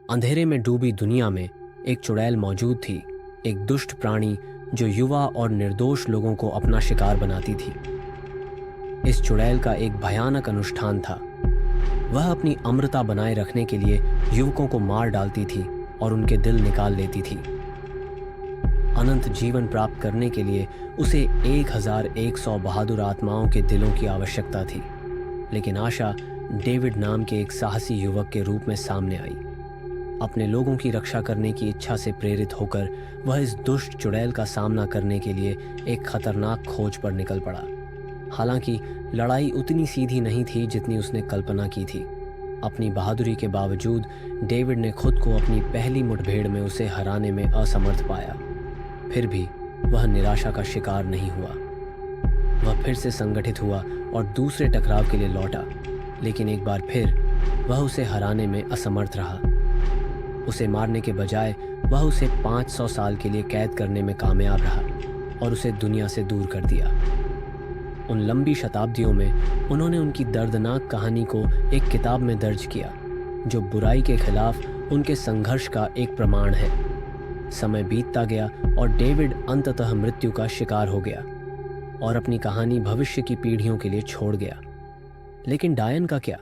अंधेरे में डूबी दुनिया में एक चुड़ैल मौजूद थी, एक दुष्ट प्राणी जो युवा और निर्दोष लोगों को अपना शिकार बनाती थी। इस चुड़ैल का एक भयानक अनुष्ठान था। वह अपनी अमरता बनाए रखने के लिए युवकों को मार डालती थी और उनके दिल निकाल लेती थी। अनंत जीवन प्राप्त करने के लिए उसे 1100 बहादुर आत्माओं के दिलों की आवश्यकता थी, लेकिन आशा डेविड नाम के एक साहसी युवक के रूप में सामने आई। अपने लोगों की रक्षा करने की इच्छा से प्रेरित होकर वह इस दुष्ट चुड़ैल का सामना करने के लिए एक खतरनाक खोज पर निकल पड़ा। हालांकि लड़ाई उतनी सीधी नहीं थी जितनी उसने कल्पना की थी। अपनी बहादुरी के बावजूद डेविड ने खुद को अपनी पहली मुठभेड़ में उसे हराने में असमर्थ पाया। फिर भी वह निराशा का शिकार नहीं हुआ। वह फिर से संगठित हुआ और दूसरे टकराव के लिए लौटा, लेकिन एक बार फिर वह उसे हराने में असमर्थ रहा। उसे मारने के बजाय वह उसे 500 साल के लिए कैद करने में कामयाब रहा और उसे दुनिया से दूर कर दिया। उन लंबी शताब्दियों में उन्होंने उनकी दर्दनाक कहानी को एक किताब में दर्ज किया, जो बुराई के खिलाफ उनके संघर्ष का एक प्रमाण है। समय बीतता गया और डेविड अंततः मृत्यु का शिकार हो गया और अपनी कहानी भविष्य की पीढ़ियों के लिए छोड़ गया। लेकिन डायन का क्या?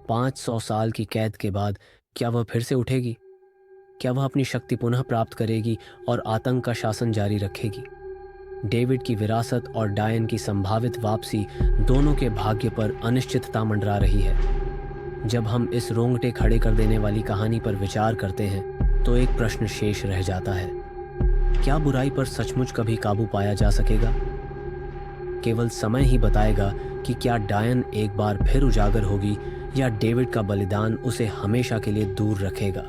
500 साल की कैद के बाद क्या वह फिर से उठेगी? क्या वह अपनी शक्ति पुनः प्राप्त करेगी और आतंक का शासन जारी रखेगी? डेविड की विरासत और डायन की संभावित वापसी दोनों के भाग्य पर अनिश्चितता मंडरा रही है। जब हम इस रोंगटे खड़े कर देने वाली कहानी पर विचार करते हैं तो एक प्रश्न शेष रह जाता है। क्या बुराई पर सचमुच कभी काबू पाया जा सकेगा? केवल समय ही बताएगा कि क्या डायन एक बार फिर उजागर होगी या डेविड का बलिदान उसे हमेशा के लिए दूर रखेगा।